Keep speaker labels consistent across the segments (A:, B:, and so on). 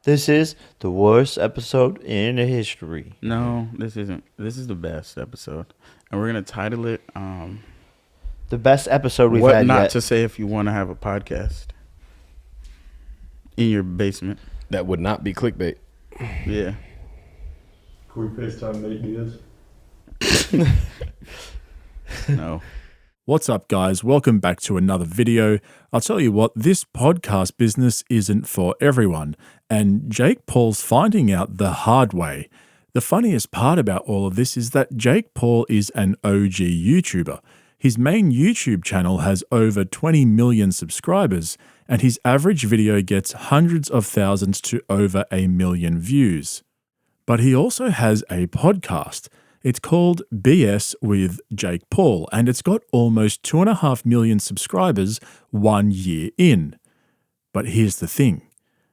A: This is the worst episode in history.
B: No, this isn't. This is the best episode. And we're going to title it...
A: the best episode we've
B: what
A: had
B: not
A: yet.
B: to say if you want to have a podcast in your basement.
C: That would not be clickbait.
B: Yeah.
D: Can we FaceTime Nate Diaz?
B: No.
E: What's up, guys? Welcome back to another video. I'll tell you what, this podcast business isn't for everyone, and Jake Paul's finding out the hard way. The funniest part about all of this is that Jake Paul is an OG YouTuber. His main YouTube channel has over 20 million subscribers, and his average video gets hundreds of thousands to over 1 million views. But he also has a podcast. It's called BS with Jake Paul, and it's got almost 2.5 million subscribers 1 year in. But here's the thing.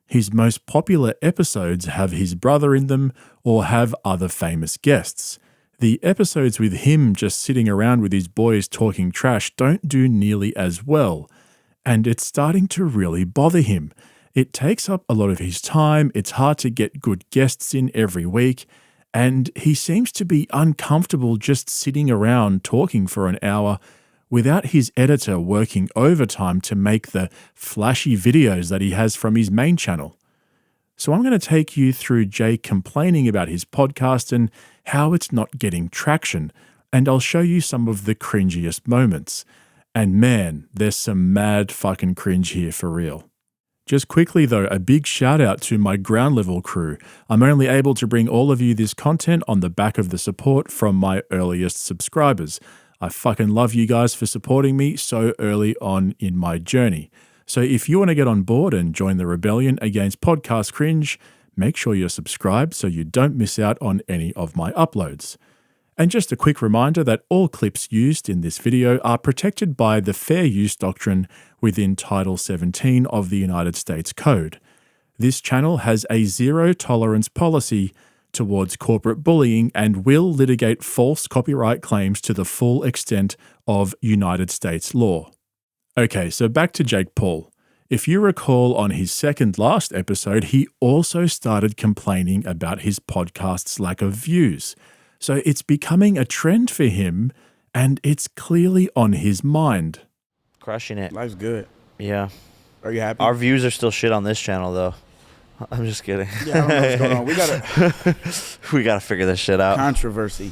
E: His most popular episodes have his brother in them or have other famous guests. The episodes with him just sitting around with his boys talking trash don't do nearly as well, and it's starting to really bother him. It takes up a lot of his time, it's hard to get good guests in every week, and he seems to be uncomfortable just sitting around talking for an hour without his editor working overtime to make the flashy videos that he has from his main channel. So I'm going to take you through Jake complaining about his podcast and how it's not getting traction, and I'll show you some of the cringiest moments. And man, there's some mad fucking cringe here for real. Just quickly though, a big shout out to my ground level crew. I'm only able to bring all of you this content on the back of the support from my earliest subscribers. I fucking love you guys for supporting me so early on in my journey. So if you want to get on board and join the rebellion against podcast cringe, make sure you're subscribed so you don't miss out on any of my uploads. And just a quick reminder that all clips used in this video are protected by the Fair Use Doctrine within Title 17 of the United States Code. This channel has a zero tolerance policy towards corporate bullying and will litigate false copyright claims to the full extent of United States law. Okay, so back to Jake Paul. If you recall on his second last episode, he also started complaining about his podcast's lack of views. So it's becoming a trend for him, and it's clearly on his mind.
A: Crushing it.
B: Life's good.
A: Yeah.
B: Are you happy?
A: Our views are still shit on this channel, though. I'm just kidding.
B: Yeah, I don't know what's going on.
A: We gotta figure this shit out.
B: Controversy.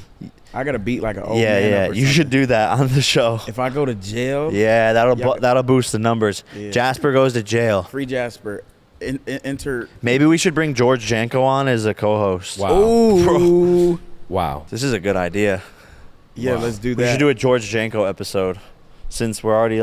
B: I got to beat like an old man.
A: Yeah.
B: up or
A: You should
B: something.
A: do that on the show.
B: If I go to jail.
A: Yeah, that'll boost the numbers.
B: Yeah.
A: Jasper goes to jail.
B: Free Jasper. Enter.
A: Maybe we should bring George Janko on as a co-host.
C: Wow.
B: Ooh.
C: Wow.
A: This is a good idea.
B: Yeah,
C: Wow.
B: let's do
A: We
B: that.
A: should do a George Janko episode, since we're already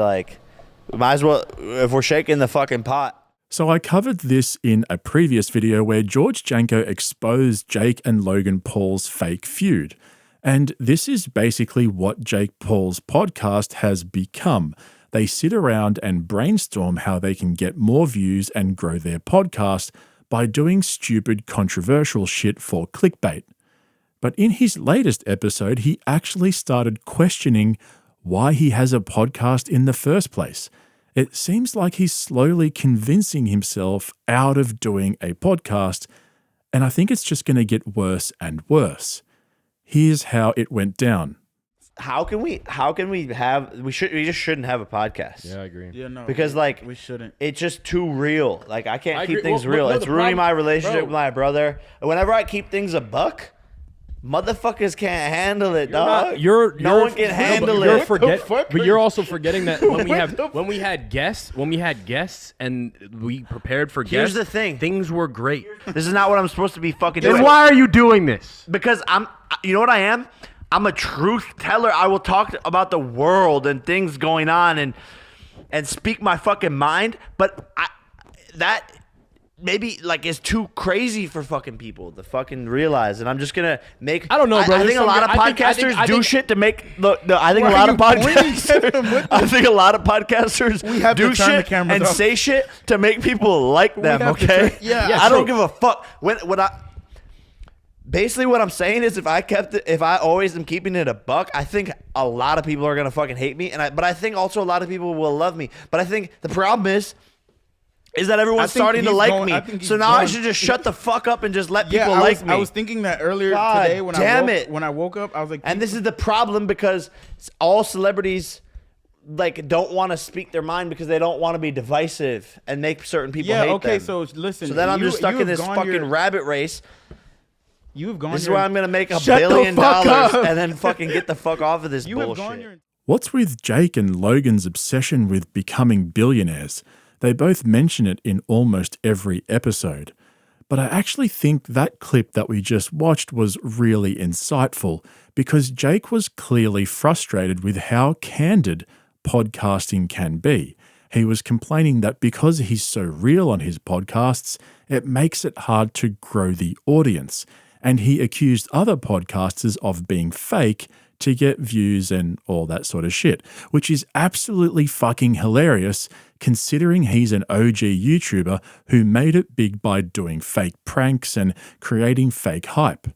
A: might as well, if we're shaking the fucking pot.
E: So I covered this in a previous video where George Janko exposed Jake and Logan Paul's fake feud. And this is basically what Jake Paul's podcast has become. They sit around and brainstorm how they can get more views and grow their podcast by doing stupid, controversial shit for clickbait. But in his latest episode, he actually started questioning why he has a podcast in the first place. It seems like he's slowly convincing himself out of doing a podcast, and I think it's just going to get worse and worse. Here's how it went down.
A: We just shouldn't have a podcast.
C: Yeah, I agree.
B: Yeah, no.
A: Because
B: we shouldn't.
A: it's just too real. I can't
C: I
A: keep
C: agree.
A: things
C: Well,
A: real.
C: no,
A: It's
C: the
A: ruining my
C: problem-
A: relationship
C: bro.
A: with my brother. Whenever I keep things a buck, motherfuckers can't handle it, dog. No one can handle it.
C: But you're also forgetting that when we had guests and we prepared for guests.
A: Here's the thing.
C: Things were great.
A: This is not what I'm supposed to be fucking doing.
D: Then why are you doing this?
A: Because you know what I am? I'm a truth teller. I will talk about the world and things going on and speak my fucking mind. But that maybe is too crazy for fucking people to fucking realize. And I'm just gonna make.
C: I don't know, bro.
A: I think a lot of podcasters
C: I
A: do
C: think-
A: shit to make. Look, no, I think a lot of podcasters. I think a lot of podcasters
B: have
A: do
B: to turn the
A: shit
B: cameras
A: and
B: off.
A: say shit to make people like them.
B: have to
A: Okay.
B: turn- yeah.
C: Yeah,
A: I don't
C: true.
A: give a fuck when I. Basically, what I'm saying is, if I always am keeping it a buck, I think a lot of people are gonna fucking hate me, but I think also a lot of people will love me. But I think the problem is, is that everyone's
B: think
A: starting to
B: he's
A: like
B: going-
A: me.
B: I think
A: So
B: he's
A: now I
B: going-
A: should just shut the fuck up and just let
B: Yeah,
A: people like me.
B: I was thinking that earlier
A: God
B: today when
A: damn
B: I
A: it.
B: when I woke up. I was like,
A: And this is the problem because all celebrities like don't want to speak their mind because they don't want to be divisive and make certain people hate them.
B: So listen.
A: So then I'm just stuck in
B: have
A: this
B: gone
A: fucking
B: your-
A: rabbit race.
B: You've gone.
A: This is
B: your-
A: where I'm gonna make $1
B: Shut the
A: billion
B: fuck up.
A: and then fucking get the fuck off of this
B: You have
A: bullshit.
B: gone your.
E: What's with Jake and Logan's obsession with becoming billionaires? They both mention it in almost every episode. But I actually think that clip that we just watched was really insightful because Jake was clearly frustrated with how candid podcasting can be. He was complaining that because he's so real on his podcasts, it makes it hard to grow the audience. And he accused other podcasters of being fake to get views and all that sort of shit, which is absolutely fucking hilarious considering he's an OG YouTuber who made it big by doing fake pranks and creating fake hype.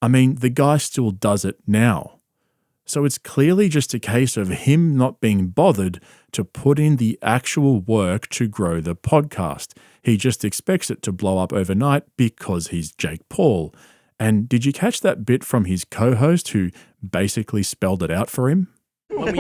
E: I mean, the guy still does it now. So it's clearly just a case of him not being bothered to put in the actual work to grow the podcast. He just expects it to blow up overnight because he's Jake Paul. And did you catch that bit from his co-host who basically spelled it out for him?
C: When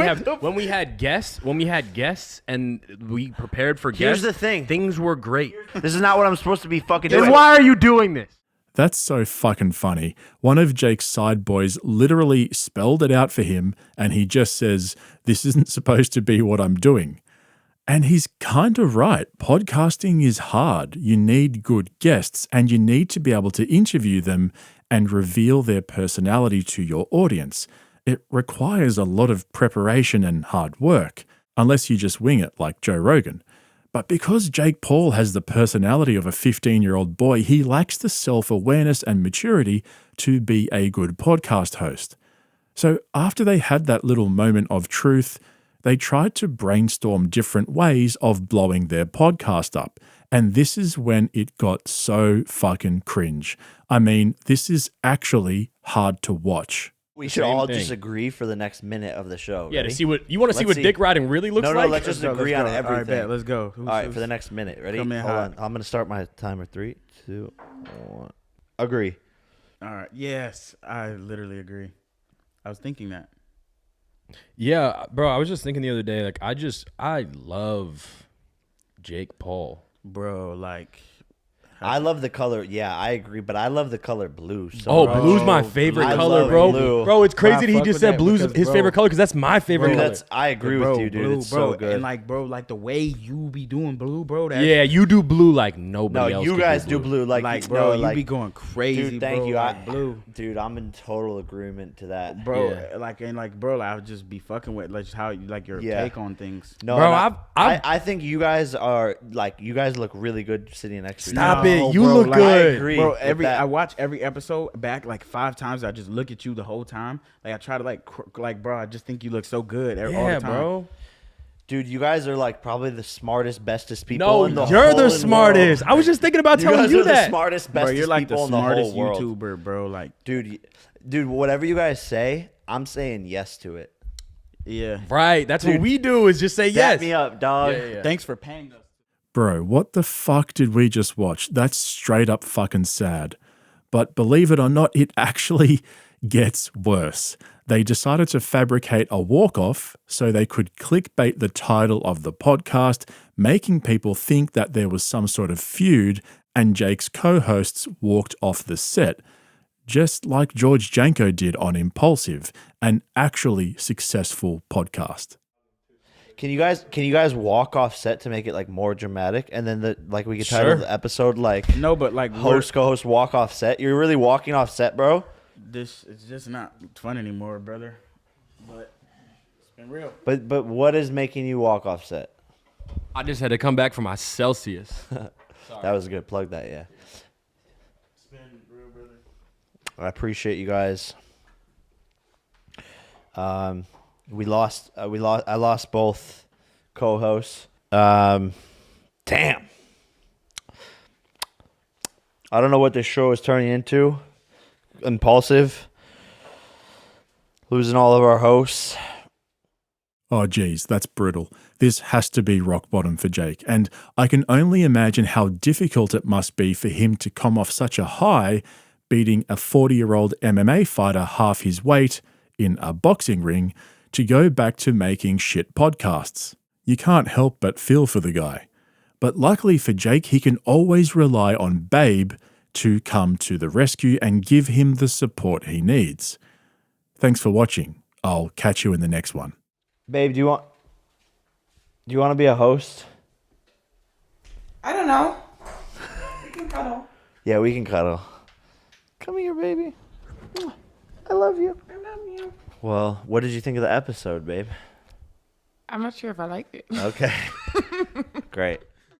C: we had guests and we prepared for
A: Here's
C: guests,
A: the thing.
C: things were great.
A: This is not what I'm supposed to be fucking
D: Then
A: doing.
D: why are you doing this?
E: That's so fucking funny. One of Jake's side boys literally spelled it out for him and he just says, "This isn't supposed to be what I'm doing." And he's kind of right. Podcasting is hard. You need good guests and you need to be able to interview them and reveal their personality to your audience. It requires a lot of preparation and hard work, unless you just wing it like Joe Rogan. But because Jake Paul has the personality of a 15-year-old boy, he lacks the self-awareness and maturity to be a good podcast host. So after they had that little moment of truth, they tried to brainstorm different ways of blowing their podcast up. And this is when it got so fucking cringe. I mean, this is actually hard to watch.
A: We should
C: Same
A: all
C: thing.
A: just agree for the next minute of the show.
C: Yeah,
A: Ready?
C: to see what you want to see
A: Let's
C: what
A: see.
C: dick riding really looks
A: No,
C: like.
A: let's just
B: Let's go,
A: agree
B: let's
A: on
B: go.
A: everything.
B: All right, bet. Let's go.
A: All right, for the next minute. Ready?
B: Come in
A: Hold
B: hot.
A: on. I'm going to start my timer. 3, 2, 1. Agree.
B: All right. Yes, I literally agree. I was thinking that.
C: Yeah, bro. I was just thinking the other day, like I love Jake Paul.
B: Bro, like
A: I love the color. Yeah, I agree, but I love the color blue. So
C: Oh,
A: much.
C: blue's my favorite
A: I
C: color,
A: love
C: bro.
A: blue.
C: Bro, it's crazy
B: Bro, I
C: that he
B: fuck
C: just
B: with
C: said
B: that
C: blue's
B: because,
C: his
B: bro,
C: favorite color because that's my favorite
A: Dude,
C: color.
A: I agree
B: bro,
A: with you, dude.
B: blue,
A: It's
B: bro,
A: so good.
B: and like, bro, like the way you be doing blue, bro. That,
C: Yeah, you do blue like nobody
A: no,
C: else.
A: you
C: could
A: guys do blue.
B: like,
A: you
B: bro,
A: know,
B: you
A: like,
B: be going crazy,
A: dude, thank
B: bro.
A: you.
B: Like, blue,
A: Dude, I'm in total agreement to that.
B: bro.
C: Yeah.
B: Like, and like, bro, I would just be fucking with like just how you like your
A: Yeah.
B: take on things.
A: No,
C: Bro,
A: and
C: I've-
A: I think you guys are like you guys look really good sitting next to each
C: Stop
A: other.
C: it. You
B: bro,
C: look
B: like,
C: good.
A: I agree.
B: Bro,
A: with that.
B: I watch every episode back like 5 times. I just look at you the whole time. Like I try to like, bro, I just think you look so good all
C: Yeah,
B: the time.
C: bro.
A: Dude, you guys are like probably the smartest, bestest people
C: No,
A: in the
C: you're
A: whole
C: the
A: world.
C: smartest. I was just thinking about
A: You
C: telling
A: guys
C: you
A: are the
C: that.
A: smartest,
B: Bro,
A: bestest
B: you're like the
A: people in the
B: smartest
A: whole world.
B: YouTuber, bro. Like,
A: Dude, whatever you guys say, I'm saying yes to it.
B: yeah.
C: Right. That's what
A: Dude,
C: we do is just say yes.
A: Back me up, dog.
C: Yeah.
B: Thanks for paying us.
E: Bro, what the fuck did we just watch? That's straight up fucking sad. But believe it or not, it actually gets worse. They decided to fabricate a walk-off so they could clickbait the title of the podcast, making people think that there was some sort of feud and Jake's co-hosts walked off the set, just like George Janko did on Impulsive, an actually successful podcast.
A: Can you guys walk off set to make it like more dramatic, and then we could title
C: Sure.
A: the episode like
B: No, but like
A: host co-host walk off set? You're really walking off set, bro.
B: this it's just not fun anymore, brother. But it's been real.
A: But what is making you walk off set?
C: I just had to come back from my Celsius.
A: That was a good plug. That yeah.
B: It's been real, brother.
A: I appreciate you guys. We lost. I lost both co-hosts. Damn. I don't know what this show is turning into. Impulsive. Losing all of our hosts.
E: Oh, geez, that's brutal. This has to be rock bottom for Jake, and I can only imagine how difficult it must be for him to come off such a high, beating a 40-year-old MMA fighter half his weight in a boxing ring, to go back to making shit podcasts. You can't help but feel for the guy. But luckily for Jake, he can always rely on Babe to come to the rescue and give him the support he needs. Thanks for watching. I'll catch you in the next one.
A: Babe, do you want to be a host?
F: I don't know. We can cuddle.
A: Yeah, we can cuddle. Come here, baby. I love you.
F: I love you.
A: Well, what did you think of the episode, babe?
F: I'm not sure if I like it.
A: Okay. Great.